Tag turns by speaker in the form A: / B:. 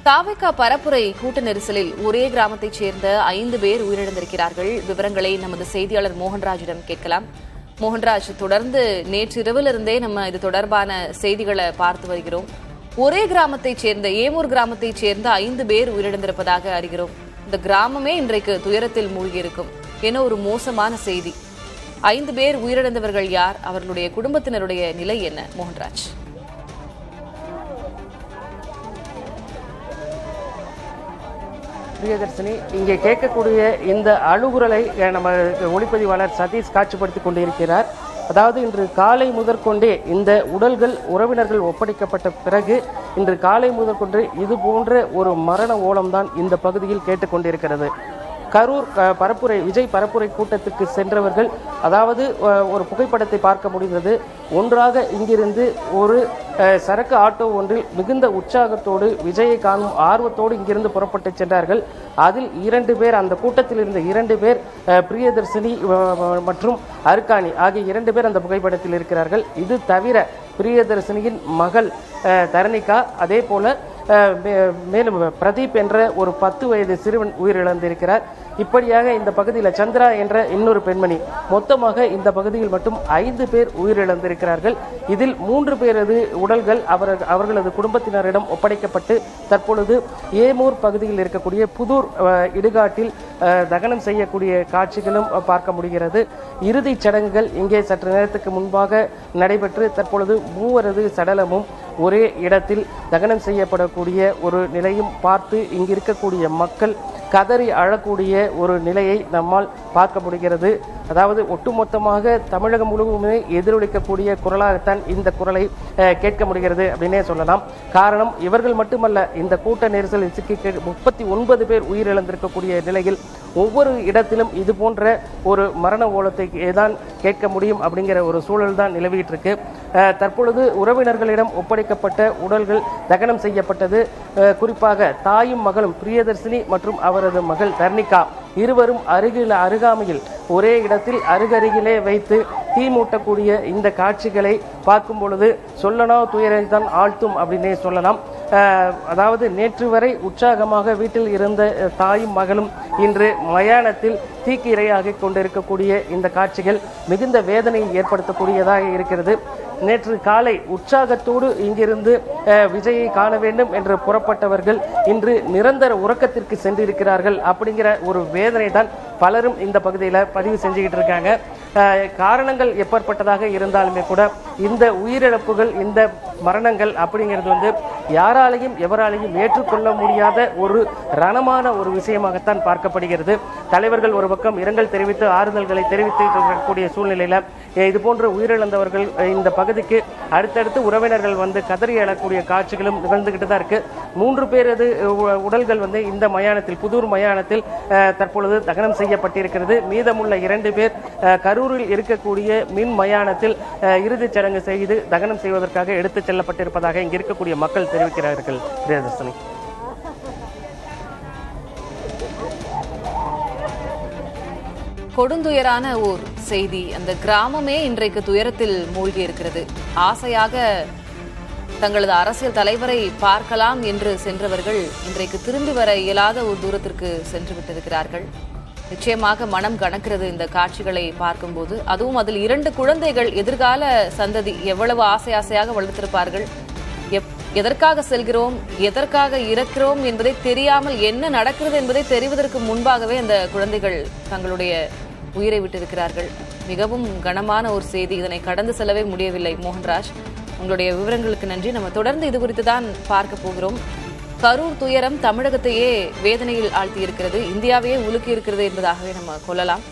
A: தாவேகா பரப்புரை கூட்ட நெரிசலில் ஒரே கிராமத்தைச் சேர்ந்த 5 பேர் உயிரிழந்திருக்கிறார்கள். விவரங்களை நமது செய்தியாளர் மோகன்ராஜிடம் கேட்கலாம். மோகன்ராஜ், தொடர்ந்து நேற்றிரவிலிருந்தே நம்ம இது தொடர்பான செய்திகளை பார்த்து வருகிறோம். ஒரே கிராமத்தைச் சேர்ந்த ஏமூர் கிராமத்தைச் சேர்ந்த 5 பேர் உயிரிழந்திருப்பதாக அறிகிறோம். இந்த கிராமமே இன்றைக்கு துயரத்தில் மூழ்கியிருக்கும் என ஒரு மோசமான செய்தி. 5 பேர் உயிரிழந்தவர்கள் யார்? அவர்களுடைய குடும்பத்தினருடைய நிலை என்ன? மோகன்ராஜ்.
B: பிரியதர்ஷினி, இங்கே கேட்கக்கூடிய இந்த அழுகுரலை நம்ம ஒளிப்பதிவாளர் சதீஷ் காட்சிப்படுத்திக் கொண்டிருக்கிறார். அதாவது இன்று காலை முதற்கொண்டே இந்த உடல்கள் உறவினர்கள் ஒப்படைக்கப்பட்ட பிறகு இன்று காலை முதற்கொண்டு இது போன்ற ஒரு மரண ஓலம்தான் இந்த பகுதியில் கேட்டுக்கொண்டிருக்கிறது. கரூர் விஜய் பரப்புரை கூட்டத்துக்கு சென்றவர்கள், அதாவது ஒரு புகைப்படத்தை பார்க்க முடிந்தது. ஒன்றாக இங்கிருந்து ஒரு சரக்கு ஆட்டோ ஒன்றில் மிகுந்த உற்சாகத்தோடு விஜயை காணும் ஆர்வத்தோடு இங்கிருந்து புறப்பட்டு சென்றார்கள். அதில் 2 பேர், அந்த கூட்டத்தில் இருந்த 2 பேர், பிரியதர்ஷினி மற்றும் அருக்காணி ஆகிய 2 பேர் அந்த புகைப்படத்தில் இருக்கிறார்கள். இது தவிர பிரியதர்ஷினியின் மகள் தரணிகா, அதே போல மேலும் பிரதீப் என்ற ஒரு 10 வயது சிறுவன் உயிரிழந்திருக்கிறார். இப்படியாக இந்த பகுதியில் சந்திரா என்ற இன்னொரு பெண்மணி, மொத்தமாக இந்த பகுதியில் மட்டும் 5 பேர் உயிரிழந்திருக்கிறார்கள். இதில் 3 பேரது உடல்கள் அவர்களது குடும்பத்தினரிடம் ஒப்படைக்கப்பட்டு தற்பொழுது ஏமூர் பகுதியில் இருக்கக்கூடிய புதூர் இடுகாட்டில் தகனம் செய்யக்கூடிய காட்சிகளும் பார்க்க முடிகிறது. இறுதிச் சடங்குகள் இங்கே சற்று நேரத்துக்கு முன்பாக நடைபெற்று தற்பொழுது 3 சடலமும் ஒரே இடத்தில் தகனம் செய்யப்படக்கூடிய ஒரு நிலையும் பார்த்து இங்கு இருக்கக்கூடிய மக்கள் கதறி அழக்கூடிய ஒரு நிலையை நம்மால் பார்க்க முடிகிறது. அதாவது ஒட்டுமொத்தமாக தமிழகம் முழுவதுமே எதிரொலிக்கக்கூடிய குரலாகத்தான் இந்த குரலை கேட்க முடிகிறது அப்படின்னே சொல்லலாம். காரணம், இவர்கள் மட்டுமல்ல, இந்த கூட்ட நெரிசலில் சிக்கி 39 பேர் உயிரிழந்திருக்கக்கூடிய நிலையில் ஒவ்வொரு இடத்திலும் இது போன்ற ஒரு மரண ஓலத்தை தான் கேட்க முடியும் அப்படிங்கிற ஒரு சூழல் தான் நிலவிட்டு இருக்கு. தற்பொழுது உறவினர்களிடம் ஒப்படைக்கப்பட்ட உடல்கள் தகனம் செய்யப்பட்டது. குறிப்பாக தாயும் மகளும் பிரியதர்ஷினி மற்றும் அவரது மகள் தர்ணிகா இருவரும் அருகாமையில் ஒரே இடத்தில் அருகருகிலே வைத்து தீ மூட்டக்கூடிய இந்த காட்சிகளை பார்க்கும் பொழுது சொல்லனா துயரைத்தான் ஆழ்த்தும் அப்படின்னே சொல்லலாம். அதாவது நேற்று வரை உற்சாகமாக வீட்டில் இருந்த தாயும் மகளும் இன்று மயானத்தில் தீக்கு இரையாகி கொண்டிருக்கக்கூடிய இந்த காட்சிகள் மிகுந்த வேதனையை ஏற்படுத்தக்கூடியதாக இருக்கிறது. நேற்று காலை உற்சாகத்தோடு இங்கிருந்து விஜயை காண வேண்டும் என்று புறப்பட்டவர்கள் இன்று நிரந்தர உறக்கத்திற்கு சென்றிருக்கிறார்கள் அப்படிங்கிற ஒரு வேதனை தான் பலரும் இந்த பகுதியில் பதிவு செஞ்சுக்கிட்டு இருக்காங்க. காரணங்கள் எப்பேற்பட்டதாக இருந்தாலுமே கூட இந்த உயிரிழப்புகள், இந்த மரணங்கள் அப்படிங்கிறது யாராலையும் எவராலையும் ஏற்றுக்கொள்ள முடியாத ஒரு ரணமான ஒரு விஷயமாகத்தான் பார்க்கப்படுகிறது. தலைவர்கள் ஒரு பக்கம் இரங்கல் தெரிவித்து ஆறுதல்களை தெரிவித்து இருக்கக்கூடிய சூழ்நிலையில இது போன்ற உயிரிழந்தவர்கள் இந்த பகுதிக்கு அடுத்தடுத்து உறவினர்கள் கதறி எழக்கூடிய காட்சிகளும் நிகழ்ந்துகிட்டு தான் இருக்கு. 3 பேரது உடல்கள் இந்த மயானத்தில், புதூர் மயானத்தில் தற்பொழுது தகனம் செய்யப்பட்டிருக்கிறது. மீதமுள்ள 2 பேர் கரூரில் இருக்கக்கூடிய மின் மயானத்தில் இறுதிச் சடங்கு செய்து தகனம் செய்வதற்காக எடுத்துச் செல்லப்பட்டிருப்பதாக இங்கு இருக்கக்கூடிய மக்கள் தெரிவிக்கிறார்கள். பிரியதர்ஷினி,
A: கொடுந்துயரான ஓர் செய்தி. அந்த கிராமமே இன்றைக்கு துயரத்தில் மூழ்கி இருக்கிறது. ஆசையாக தங்களது அரசியல் தலைவரை பார்க்கலாம் என்று சென்றவர்கள் இன்றைக்கு திரும்பி வர இயலாத ஒரு தூரத்திற்கு சென்று விட்டிருக்கிறார்கள். நிச்சயமாக மனம் கணக்கிறது இந்த காட்சிகளை பார்க்கும்போது. அதுவும் அதில் 2 குழந்தைகள், எதிர்கால சந்ததி எவ்வளவு ஆசையாக வளர்த்திருப்பார்கள். எதற்காக செல்கிறோம், எதற்காக இறக்கிறோம் என்பதை தெரியாமல் என்ன நடக்கிறது என்பதை தெரிவதற்கு முன்பாகவே அந்த குழந்தைகள் தங்களுடைய உயிரை விட்டிருக்கிறார்கள். மிகவும் கனமான ஒரு செய்தி. இதனை கடந்து செல்லவே முடியவில்லை. மோகன்ராஜ், உங்களுடைய விவரங்களுக்கு நன்றி. நம்ம தொடர்ந்து இது குறித்து தான் பார்க்க போகிறோம். கரூர் துயரம் தமிழகத்தையே வேதனையில் ஆழ்த்தி இருக்கிறது, இந்தியாவையே உலுக்கி இருக்கிறது என்பதாகவே நம்ம கொள்ளலாம்.